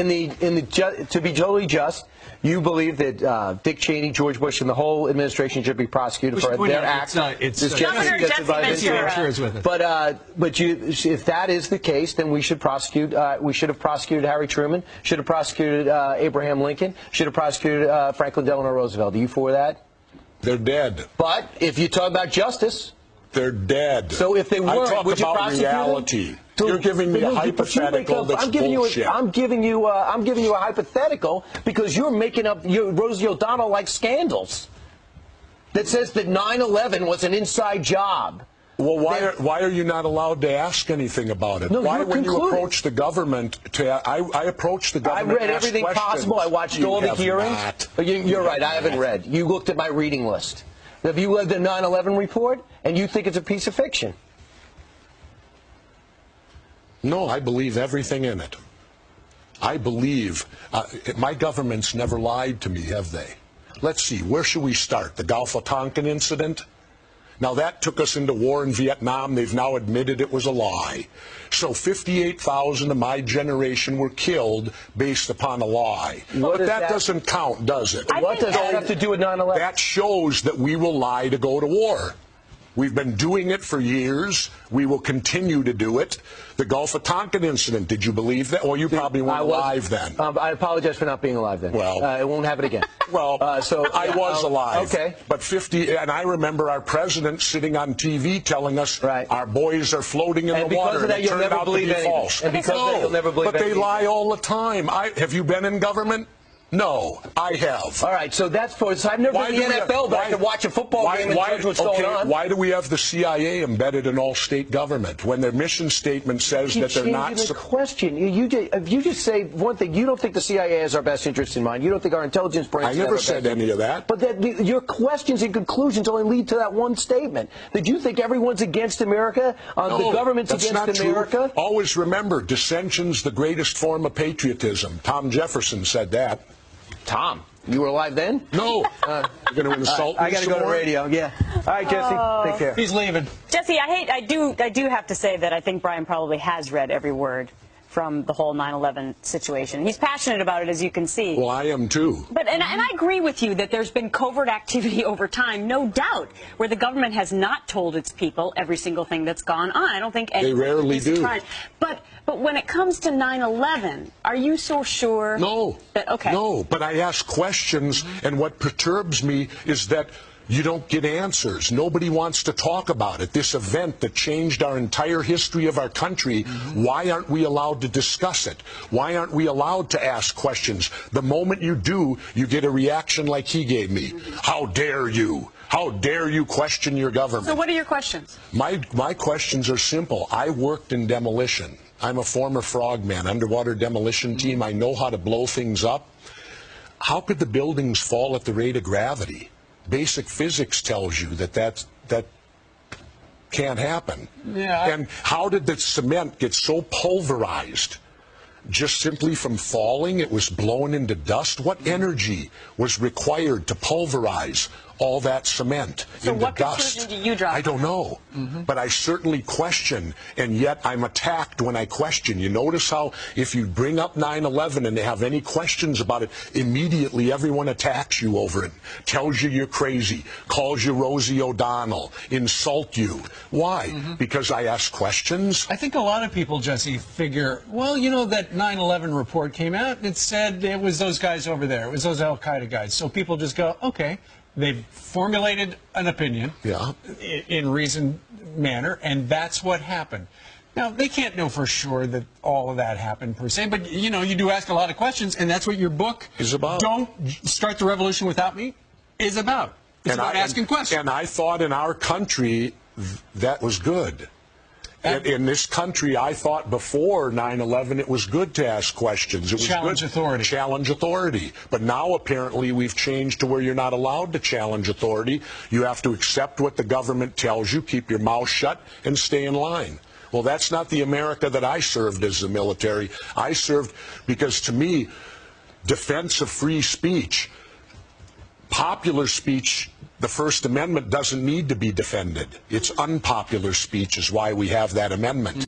To be totally just, you believe that Dick Cheney, George Bush, and the whole administration should be prosecuted for their acts. Governor Jesse Ventura is with it. But if that is the case, then we should prosecute. We should have prosecuted Harry Truman. Should have prosecuted Abraham Lincoln. Should have prosecuted Franklin Delano Roosevelt. Are you for that? They're dead. But if you talk about justice, they're dead. So if they weren't, would you prosecute reality. You're giving me a hypothetical that's bullshit. I'm giving you a hypothetical because you're making up Rosie O'Donnell-like scandals that says that 9/11 was an inside job. Well, why are you not allowed to ask anything about it? No, why, when you approach the government, I approach the government. I read everything possible. I watched all the hearings. You're right. I haven't read. You looked at my reading list. Have you read the 9/11 report and you think it's a piece of fiction? No, I believe everything in it. I believe my government's never lied to me, have they? Let's see, where should we start? The Gulf of Tonkin incident? Now that took us into war in Vietnam. They've now admitted it was a lie. So 58,000 of my generation were killed based upon a lie. But that doesn't count, does it? What does that have to do with 9/11? That shows that we will lie to go to war. We've been doing it for years. We will continue to do it. The Gulf of Tonkin incident, did you believe that? Well, you probably weren't alive then. I apologize for not being alive then. Well, it won't happen again. Well, so I was alive. Okay. But and I remember our president sitting on TV telling us our boys are floating in the water. And because of that, you'll never believe false. And because of that, you'll never believe But they lie all the time. Have you been in government? No, I have. All right, so that's for. So I've never been in the NFL, but I can watch a football game and judge what's going on. Why do we have the CIA embedded in all state government when their mission statement says that they're not? The question. If you just say one thing, you don't think the CIA has our best interest in mind. You don't think our intelligence branch. I never said any of that. But your questions and conclusions only lead to that one statement. That you think everyone's against America, the government's against America. True. Always remember, dissension's the greatest form of patriotism. Tom Jefferson said that. Tom, you were alive then? No. You're going to insult me. I got to go to radio. Yeah. All right, Jesse. Take care. He's leaving. Jesse, I do have to say that I think Brian probably has read every word from the whole 9/11 situation. He's passionate about it, as you can see. Well, I am too. But and I agree with you that there's been covert activity over time, no doubt, where the government has not told its people every single thing that's gone on. I don't think they rarely do. But when it comes to 9/11, are you so sure? No. No, but I ask questions, and what perturbs me is that you don't get answers. Nobody wants to talk about it. This event that changed our entire history of our country, why aren't we allowed to discuss it? Why aren't we allowed to ask questions? The moment you do, you get a reaction like he gave me. How dare you? How dare you question your government? So what are your questions? My questions are simple. I worked in demolition. I'm a former frogman, underwater demolition team. I know how to blow things up. How could the buildings fall at the rate of gravity? Basic physics tells you that can't happen. Yeah. And how did the cement get so pulverized? Just simply from falling, it was blown into dust? What energy was required to pulverize all that cement into dust? So what conclusion do you draw? I don't know. But I certainly question, and yet I'm attacked when I question. You notice how if you bring up 9/11 and they have any questions about it, immediately everyone attacks you over it, tells you you're crazy, calls you Rosie O'Donnell, insult you. Why? Because I ask questions? I think a lot of people, Jesse, figure, well, you know, that 9/11 report came out, it said it was those guys over there, it was those Al-Qaeda guys. So people just go, okay. They've formulated an opinion in reasoned manner, and that's what happened. Now, they can't know for sure that all of that happened per se, but, you know, you do ask a lot of questions, and that's what your book is about. Don't Start the Revolution Without Me is about. It's about asking questions. And I thought in our country that was good. In this country, I thought before 9/11 it was good to ask questions. It was challenge authority. Challenge authority. But now apparently we've changed to where you're not allowed to challenge authority. You have to accept what the government tells you, keep your mouth shut, and stay in line. Well, that's not the America that I served as the military. I served because, to me, defense of free speech, popular speech, the First Amendment doesn't need to be defended. It's unpopular speech is why we have that amendment.